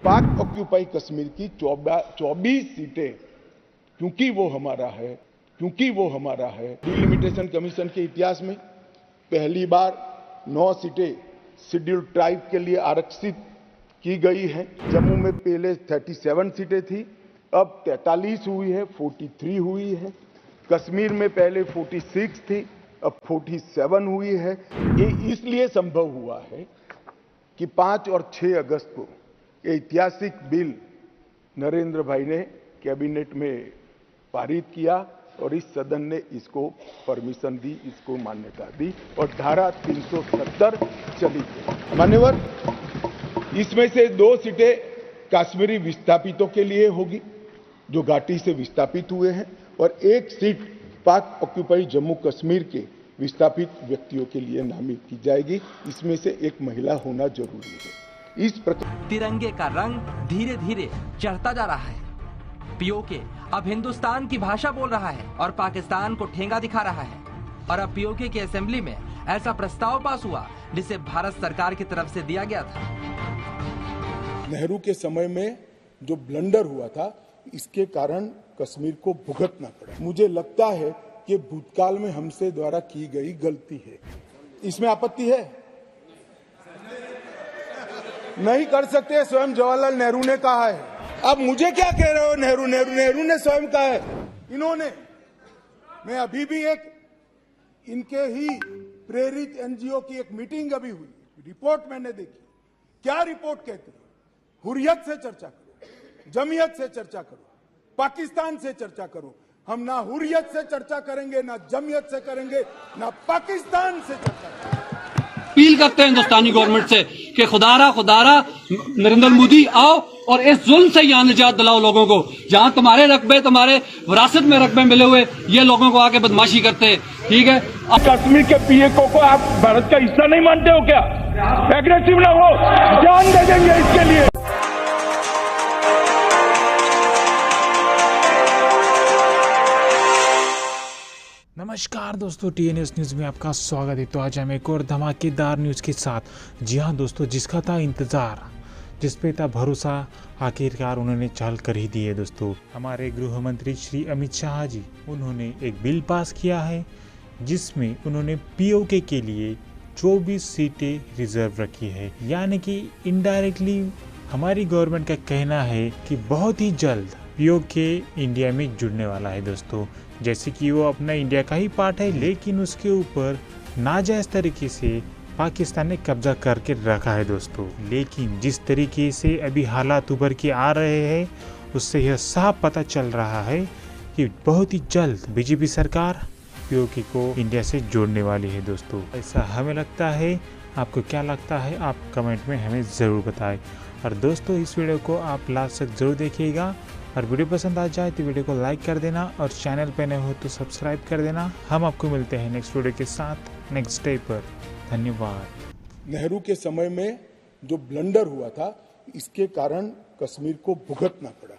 पाक ऑक्यूपाई कश्मीर की 24 सीटें क्योंकि वो हमारा है डिलिमिटेशन कमीशन के इतिहास में पहली बार 9 सीटें शेड्यूल्ड ट्राइब के लिए आरक्षित की गई है। जम्मू में पहले 37 सीटें थी, अब 43 हुई है, 43 हुई है। कश्मीर में पहले 46 थी, अब 47 हुई है। ये इसलिए संभव हुआ है कि 5 और 6 अगस्त को ये ऐतिहासिक बिल नरेंद्र भाई ने कैबिनेट में पारित किया और इस सदन ने इसको परमिशन दी, इसको मान्यता दी और धारा 370 चली गई। मान्यवर, इसमें से 2 सीटें कश्मीरी विस्थापितों के लिए होगी जो घाटी से विस्थापित हुए हैं और 1 सीट पाक ऑक्यूपाई जम्मू कश्मीर के विस्थापित व्यक्तियों के लिए नामित की जाएगी। इसमें से एक महिला होना जरूरी है। इस प्रकार तिरंगे का रंग धीरे धीरे चढ़ता जा रहा है। पीओके अब हिंदुस्तान की भाषा बोल रहा है और पाकिस्तान को ठेंगा दिखा रहा है। और अब पीओके की असेंबली में ऐसा प्रस्ताव पास हुआ जिसे भारत सरकार की तरफ से दिया गया था। नेहरू के समय में जो ब्लंडर हुआ था, इसके कारण कश्मीर को भुगतना पड़ा। मुझे लगता है कि भूतकाल में हमसे द्वारा की गई गलती है। इसमें आपत्ति है? नहीं कर सकते, स्वयं जवाहरलाल नेहरू ने कहा है। अब मुझे क्या कह रहे हो? नेहरू ने स्वयं कहा है। इन्होंने, मैं अभी भी एक इनके ही प्रेरित एनजीओ की एक मीटिंग अभी हुई, रिपोर्ट मैंने देखी। क्या रिपोर्ट कहती है? हुर्रियत से चर्चा करो, जमीयत से चर्चा करो, पाकिस्तान से चर्चा करो। हम ना हुर्रियत से चर्चा करेंगे, ना जमीयत से करेंगे, ना पाकिस्तान से चर्चा करेंगे। अपील करते हैं हिंदुस्तानी गवर्नमेंट से कि खुदारा नरेंद्र मोदी आओ और इस जुल्म से यहाँ निजात दिलाओ लोगों को। जहाँ तुम्हारे रकबे, तुम्हारे विरासत में रकबे मिले हुए, ये लोगों को आके बदमाशी करते हैं। ठीक है, अब कश्मीर के पीएको को आप भारत का हिस्सा नहीं मानते हो क्या? एग्रेसिव ना हो, जान दे देंगे इसके लिए। नमस्कार दोस्तों, टीएनएस न्यूज़ में आपका स्वागत है। तो आज हम एक और धमाकेदार न्यूज़ के साथ, जी हाँ दोस्तों, जिसका था इंतज़ार, जिस पे था भरोसा, आखिरकार उन्होंने चाल कर ही दी है दोस्तों। हमारे गृह मंत्री श्री अमित शाह जी, उन्होंने एक बिल पास किया है जिसमें उन्होंने पीओके के लिए 24 सीटें रिजर्व रखी है। यानी कि इनडायरेक्टली हमारी गवर्नमेंट का कहना है कि बहुत ही जल्द पीओके इंडिया में जुड़ने वाला है दोस्तों। जैसे कि वो अपना इंडिया का ही पार्ट है, लेकिन उसके ऊपर नाजायज़ तरीके से पाकिस्तान ने कब्जा करके रखा है दोस्तों। लेकिन जिस तरीके से अभी हालात उभर के आ रहे हैं, उससे यह साफ पता चल रहा है कि बहुत ही जल्द बीजेपी सरकार पीओके को इंडिया से जोड़ने वाली है दोस्तों। ऐसा हमें लगता है। आपको क्या लगता है? आप कमेंट में हमें ज़रूर बताएं। और दोस्तों, इस वीडियो को आप लास्ट तक जरूर देखिएगा और वीडियो पसंद आ जाए तो वीडियो को लाइक कर देना और चैनल पे नए हो तो सब्सक्राइब कर देना। हम आपको मिलते हैं नेक्स्ट वीडियो के साथ नेक्स्ट डे पर। धन्यवाद। नेहरू के समय में जो ब्लंडर हुआ था, इसके कारण कश्मीर को भुगतना पड़ा।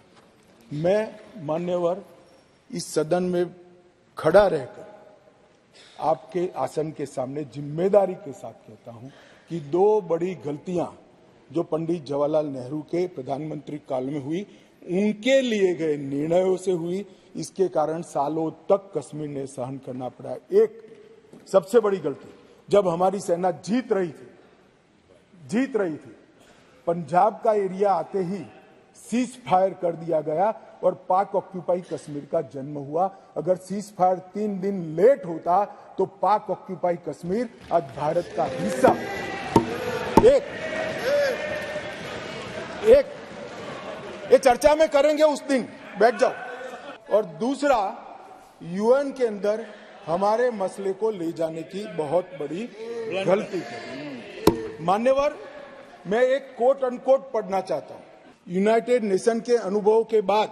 मैं मान्यवर इस सदन में खड़ा रहकर आपके आसन के सामने जिम्मेदारी के साथ कहता हूं कि 2 बड़ी गलतियां जो पंडित जवाहरलाल नेहरू के प्रधानमंत्री काल में हुई, उनके लिए गए निर्णयों से हुई। इसके कारण सालों तक कश्मीर ने सहन करना पड़ा। एक सबसे बड़ी गलती, जब हमारी सेना जीत रही थी, पंजाब का एरिया आते ही सीज फायर कर दिया गया और पाक ऑक्यूपाई कश्मीर का जन्म हुआ। अगर सीज फायर 3 दिन लेट होता तो पाक ऑक्यूपाई कश्मीर आज भारत का हिस्सा। एक ये चर्चा में करेंगे उस दिन, बैठ जाओ। और दूसरा, यूएन के अंदर हमारे मसले को ले जाने की बहुत बड़ी गलती की। मान्यवर, मैं एक कोट अनकोट पढ़ना चाहता हूं। यूनाइटेड नेशन के अनुभव के बाद,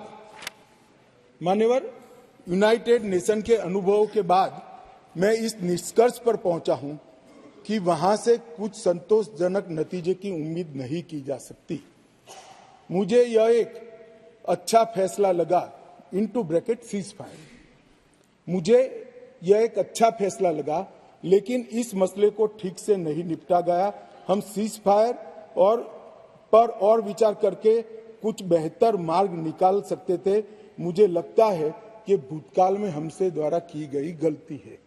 मान्यवर, यूनाइटेड नेशन के अनुभव के बाद मैं इस निष्कर्ष पर पहुंचा हूं कि वहां से कुछ संतोषजनक नतीजे की उम्मीद नहीं की जा सकती। मुझे यह एक अच्छा फैसला लगा, इनटू ब्रैकेट सीज फायर, मुझे यह एक अच्छा फैसला लगा, लेकिन इस मसले को ठीक से नहीं निपटा गया। हम सीज फायर और पर और विचार करके कुछ बेहतर मार्ग निकाल सकते थे। मुझे लगता है कि भूतकाल में हमसे द्वारा की गई गलती है।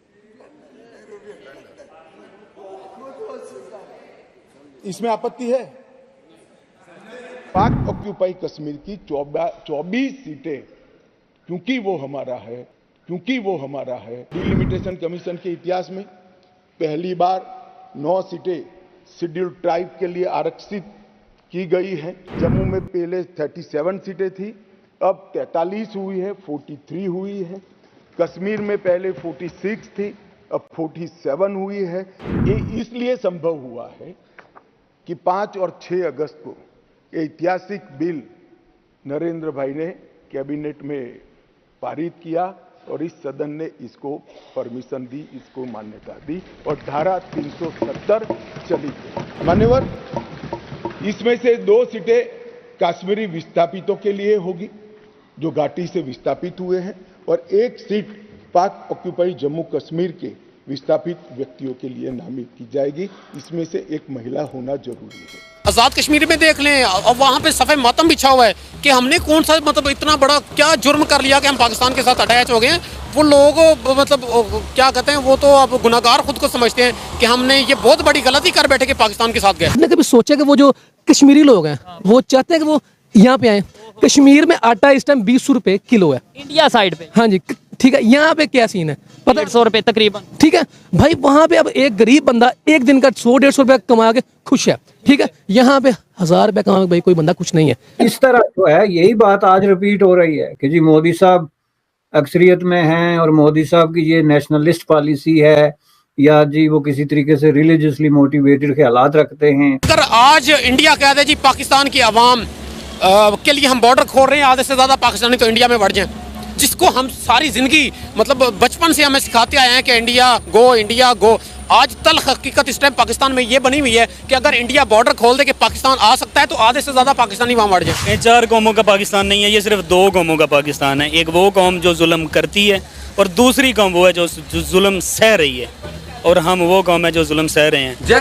इसमें आपत्ति है? पाक ऑक्यूपाई कश्मीर की 24 सीटें क्योंकि वो हमारा है, डिलिमिटेशन कमीशन के इतिहास में पहली बार 9 सीटें शेड्यूल्ड ट्राइब के लिए आरक्षित की गई है। जम्मू में पहले 37 सीटें थी, अब 43 हुई है, 43 हुई है। कश्मीर में पहले 46 थी, अब 47 हुई है। ये इसलिए संभव हुआ है कि 5 और 6 अगस्त को ऐतिहासिक बिल नरेंद्र भाई ने कैबिनेट में पारित किया और इस सदन ने इसको परमिशन दी, इसको मान्यता दी और धारा 370 चली गई। मान्यवर, इसमें से 2 सीटें कश्मीरी विस्थापितों के लिए होगी जो घाटी से विस्थापित हुए हैं और 1 सीट पाक ऑक्यूपाई जम्मू कश्मीर के विस्थापित व्यक्तियों के लिए नामित की जाएगी। इसमें से एक महिला होना जरूरी है। आजाद कश्मीर में देख लें, और वहाँ पे सफ़ेद मातम बिछा हुआ है कि हमने कौन सा मतलब इतना बड़ा क्या जुर्म कर लिया कि हम पाकिस्तान के साथ अटैच हो गए हैं। वो लोग मतलब क्या कहते हैं, वो तो अब गुनाहगार खुद को समझते हैं कि हमने ये बहुत बड़ी गलती कर बैठे कि पाकिस्तान के साथ गए। हमने कभी सोचा कि वो जो कश्मीरी लोग हैं वो चाहते हैं कि वो यहाँ पे आए। कश्मीर में आटा इस टाइम 20 रुपए किलो है इंडिया साइड पे। हाँ जी, ठीक है। यहाँ पे क्या सीन है पता? 150 रुपए तकरीबन। ठीक है भाई, वहाँ पे अब एक गरीब बंदा एक दिन का 100-150 रुपया कमा के खुश है। ठीक है, यहाँ पे 1000 रुपया कमा के भाई कोई बंदा खुश नहीं है। इस तरह जो है यही बात आज रिपीट हो रही है कि जी मोदी साहब अक्सरियत में हैं और मोदी साहब की ये नेशनलिस्ट पॉलिसी है या जी वो किसी तरीके से रिलीजियसली मोटिवेटेड ख्यालात रखते हैं। अगर आज इंडिया कह दे जी पाकिस्तान की आवाम के लिए हम बॉर्डर खोल रहे हैं, आधे से ज्यादा पाकिस्तानी तो इंडिया में बढ़ जाएं, जिसको हम सारी जिंदगी मतलब बचपन से हमें सिखाते आए हैं कि इंडिया गो। आज तल्ख हकीकत इस टाइम पाकिस्तान में ये बनी हुई है कि अगर इंडिया बॉर्डर खोल दे कि पाकिस्तान आ सकता है तो आधे से ज्यादा पाकिस्तानी वहाँ बढ़ जाए। 4 कौमों का पाकिस्तान नहीं है, ये सिर्फ 2 कौमों का पाकिस्तान है। एक वो कौम जो जुल्म करती है और दूसरी कौम वो है जो जुल्म सह रही है, और हम वो कौम है जो जुल्म सह रहे हैं।